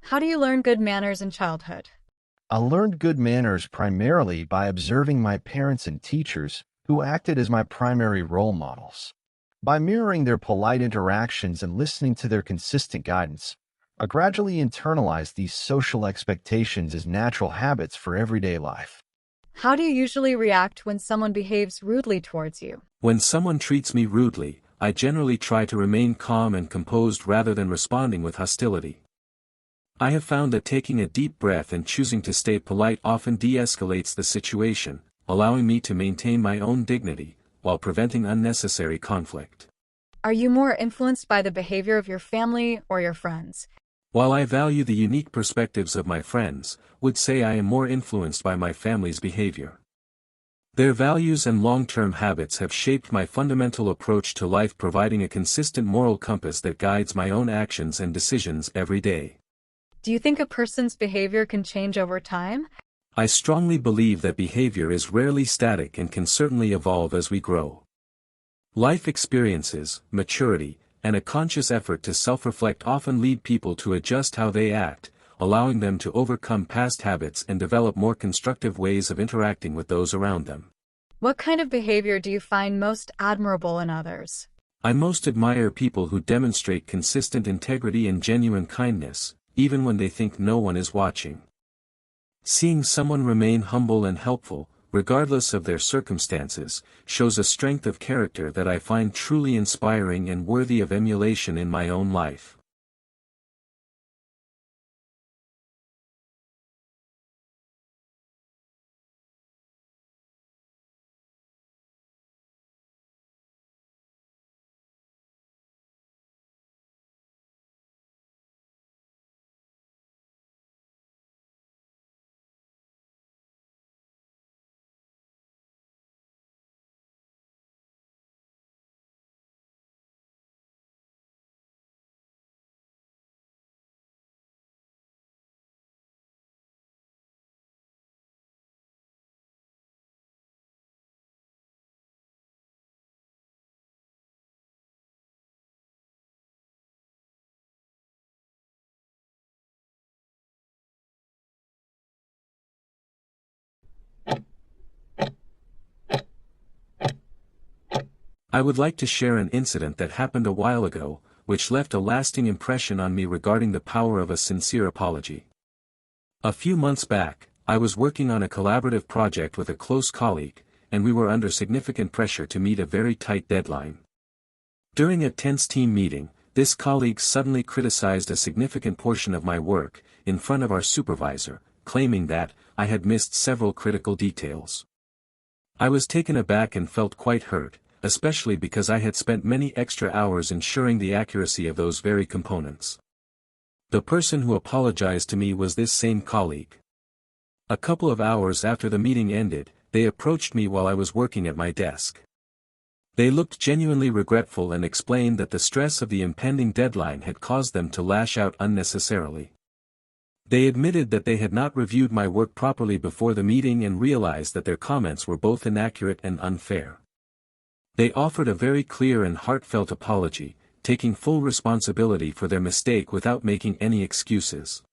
How do you learn good manners in childhood? I learned good manners primarily by observing my parents and teachers, who acted as my primary role models. By mirroring their polite interactions and listening to their consistent guidance, I gradually internalized these social expectations as natural habits for everyday life. How do you usually react when someone behaves rudely towards you? When someone treats me rudely, I generally try to remain calm and composed rather than responding with hostility. I have found that taking a deep breath and choosing to stay polite often de-escalates the situation, allowing me to maintain my own dignity, while preventing unnecessary conflict. Are you more influenced by the behavior of your family or your friends? While I value the unique perspectives of my friends, would say I am more influenced by my family's behavior. Their values and long-term habits have shaped my fundamental approach to life, providing a consistent moral compass that guides my own actions and decisions every day. Do you think a person's behavior can change over time? I strongly believe that behavior is rarely static and can certainly evolve as we grow. Life experiences, maturity, and a conscious effort to self-reflect often lead people to adjust how they act, allowing them to overcome past habits and develop more constructive ways of interacting with those around them. What kind of behavior do you find most admirable in others? I most admire people who demonstrate consistent integrity and genuine kindness, even when they think no one is watching. Seeing someone remain humble and helpful, regardless of their circumstances, shows a strength of character that I find truly inspiring and worthy of emulation in my own life. I would like to share an incident that happened a while ago, which left a lasting impression on me regarding the power of a sincere apology. A few months back, I was working on a collaborative project with a close colleague, and we were under significant pressure to meet a very tight deadline. During a tense team meeting, this colleague suddenly criticized a significant portion of my work, in front of our supervisor, claiming that I had missed several critical details. I was taken aback and felt quite hurt, especially because I had spent many extra hours ensuring the accuracy of those very components. The person who apologized to me was this same colleague. A couple of hours after the meeting ended, they approached me while I was working at my desk. They looked genuinely regretful and explained that the stress of the impending deadline had caused them to lash out unnecessarily. They admitted that they had not reviewed my work properly before the meeting and realized that their comments were both inaccurate and unfair. They offered a very clear and heartfelt apology, taking full responsibility for their mistake without making any excuses.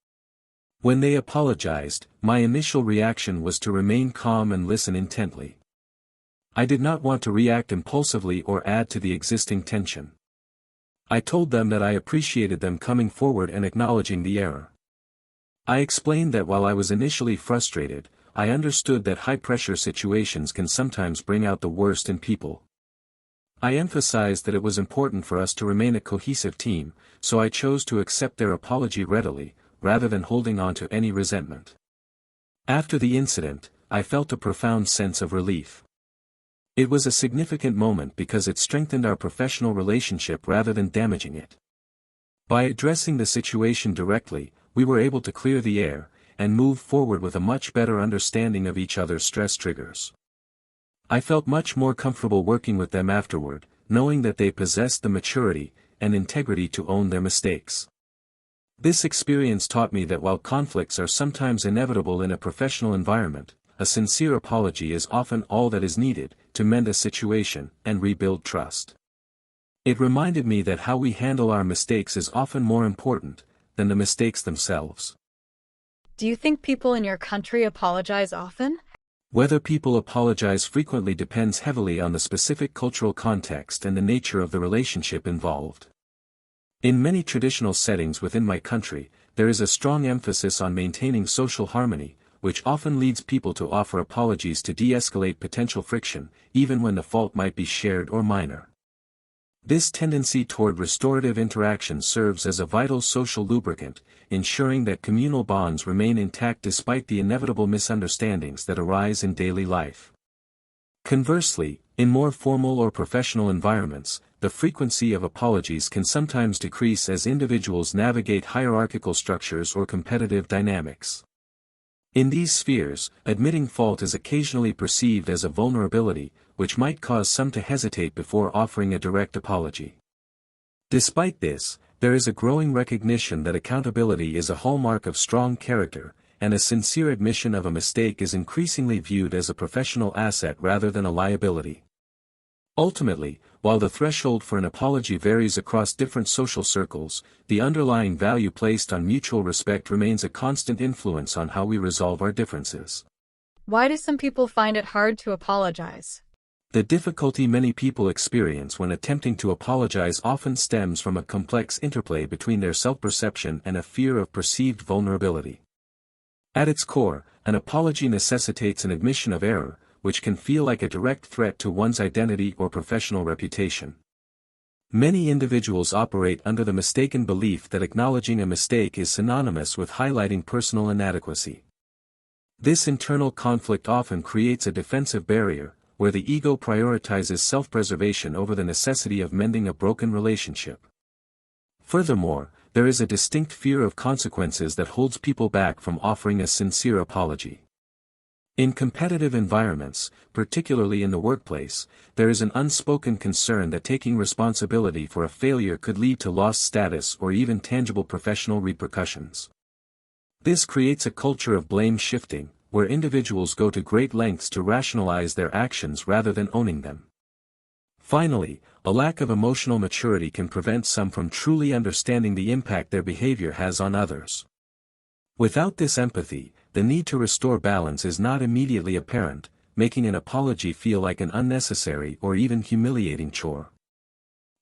When they apologized, my initial reaction was to remain calm and listen intently. I did not want to react impulsively or add to the existing tension. I told them that I appreciated them coming forward and acknowledging the error. I explained that while I was initially frustrated, I understood that high-pressure situations can sometimes bring out the worst in people. I emphasized that it was important for us to remain a cohesive team, so I chose to accept their apology readily, rather than holding on to any resentment. After the incident, I felt a profound sense of relief. It was a significant moment because it strengthened our professional relationship rather than damaging it. By addressing the situation directly, we were able to clear the air, and move forward with a much better understanding of each other's stress triggers. I felt much more comfortable working with them afterward, knowing that they possessed the maturity and integrity to own their mistakes. This experience taught me that while conflicts are sometimes inevitable in a professional environment, a sincere apology is often all that is needed to mend a situation and rebuild trust. It reminded me that how we handle our mistakes is often more important than the mistakes themselves. Do you think people in your country apologize often? Whether people apologize frequently depends heavily on the specific cultural context and the nature of the relationship involved. In many traditional settings within my country, there is a strong emphasis on maintaining social harmony, which often leads people to offer apologies to de-escalate potential friction, even when the fault might be shared or minor. This tendency toward restorative interaction serves as a vital social lubricant, ensuring that communal bonds remain intact despite the inevitable misunderstandings that arise in daily life. Conversely, in more formal or professional environments, the frequency of apologies can sometimes decrease as individuals navigate hierarchical structures or competitive dynamics. In these spheres, admitting fault is occasionally perceived as a vulnerability, which might cause some to hesitate before offering a direct apology. Despite this, there is a growing recognition that accountability is a hallmark of strong character, and a sincere admission of a mistake is increasingly viewed as a professional asset rather than a liability. Ultimately, while the threshold for an apology varies across different social circles, the underlying value placed on mutual respect remains a constant influence on how we resolve our differences. Why do some people find it hard to apologize? The difficulty many people experience when attempting to apologize often stems from a complex interplay between their self-perception and a fear of perceived vulnerability. At its core, an apology necessitates an admission of error, which can feel like a direct threat to one's identity or professional reputation. Many individuals operate under the mistaken belief that acknowledging a mistake is synonymous with highlighting personal inadequacy. This internal conflict often creates a defensive barrier, where the ego prioritizes self-preservation over the necessity of mending a broken relationship. Furthermore, there is a distinct fear of consequences that holds people back from offering a sincere apology. In competitive environments, particularly in the workplace, there is an unspoken concern that taking responsibility for a failure could lead to lost status or even tangible professional repercussions. This creates a culture of blame shifting, where individuals go to great lengths to rationalize their actions rather than owning them. Finally, a lack of emotional maturity can prevent some from truly understanding the impact their behavior has on others. Without this empathy, the need to restore balance is not immediately apparent, making an apology feel like an unnecessary or even humiliating chore.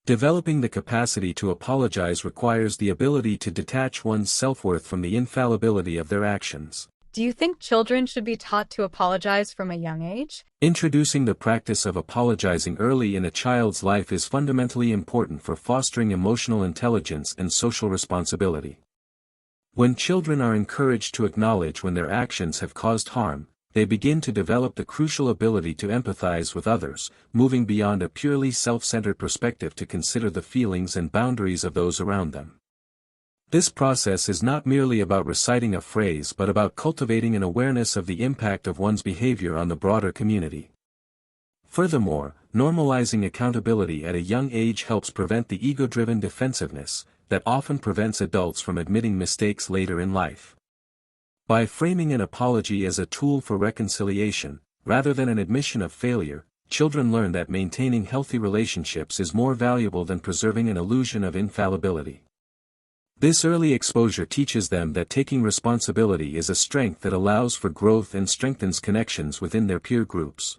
Developing the capacity to apologize requires the ability to detach one's self-worth from the infallibility of their actions. Do you think children should be taught to apologize from a young age? Introducing the practice of apologizing early in a child's life is fundamentally important for fostering emotional intelligence and social responsibility. When children are encouraged to acknowledge when their actions have caused harm, they begin to develop the crucial ability to empathize with others, moving beyond a purely self-centered perspective to consider the feelings and boundaries of those around them. This process is not merely about reciting a phrase but about cultivating an awareness of the impact of one's behavior on the broader community. Furthermore, normalizing accountability at a young age helps prevent the ego-driven defensiveness that often prevents adults from admitting mistakes later in life. By framing an apology as a tool for reconciliation, rather than an admission of failure, children learn that maintaining healthy relationships is more valuable than preserving an illusion of infallibility. This early exposure teaches them that taking responsibility is a strength that allows for growth and strengthens connections within their peer groups.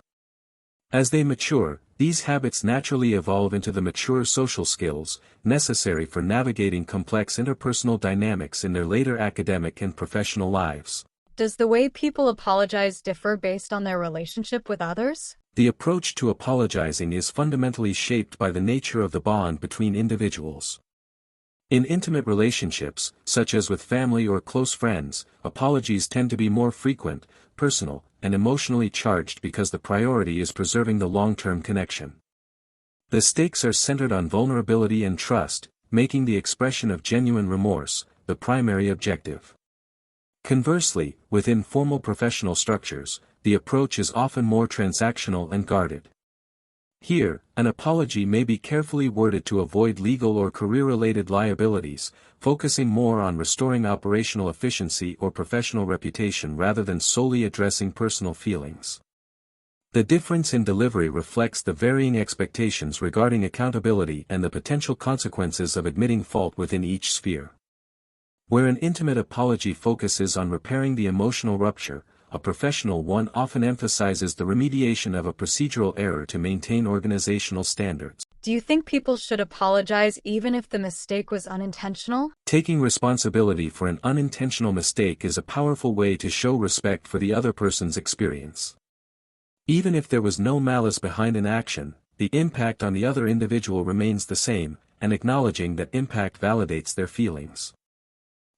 As they mature, these habits naturally evolve into the mature social skills, necessary for navigating complex interpersonal dynamics in their later academic and professional lives. Does the way people apologize differ based on their relationship with others? The approach to apologizing is fundamentally shaped by the nature of the bond between individuals. In intimate relationships, such as with family or close friends, apologies tend to be more frequent, personal, and emotionally charged because the priority is preserving the long-term connection. The stakes are centered on vulnerability and trust, making the expression of genuine remorse the primary objective. Conversely, within formal professional structures, the approach is often more transactional and guarded. Here, an apology may be carefully worded to avoid legal or career-related liabilities, focusing more on restoring operational efficiency or professional reputation rather than solely addressing personal feelings. The difference in delivery reflects the varying expectations regarding accountability and the potential consequences of admitting fault within each sphere. Where an intimate apology focuses on repairing the emotional rupture, a professional one often emphasizes the remediation of a procedural error to maintain organizational standards. Do you think people should apologize even if the mistake was unintentional? Taking responsibility for an unintentional mistake is a powerful way to show respect for the other person's experience. Even if there was no malice behind an action, the impact on the other individual remains the same, and acknowledging that impact validates their feelings.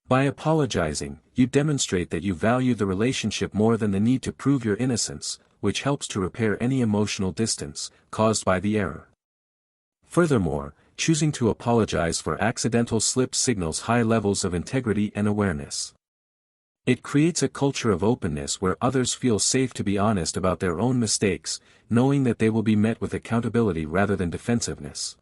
By apologizing, you demonstrate that you value the relationship more than the need to prove your innocence, which helps to repair any emotional distance caused by the error. Furthermore, choosing to apologize for accidental slips signals high levels of integrity and awareness. It creates a culture of openness where others feel safe to be honest about their own mistakes, knowing that they will be met with accountability rather than defensiveness.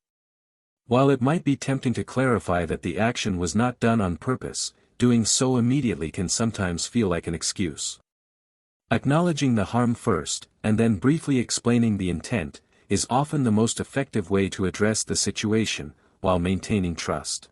While it might be tempting to clarify that the action was not done on purpose, doing so immediately can sometimes feel like an excuse. Acknowledging the harm first, and then briefly explaining the intent, is often the most effective way to address the situation, while maintaining trust.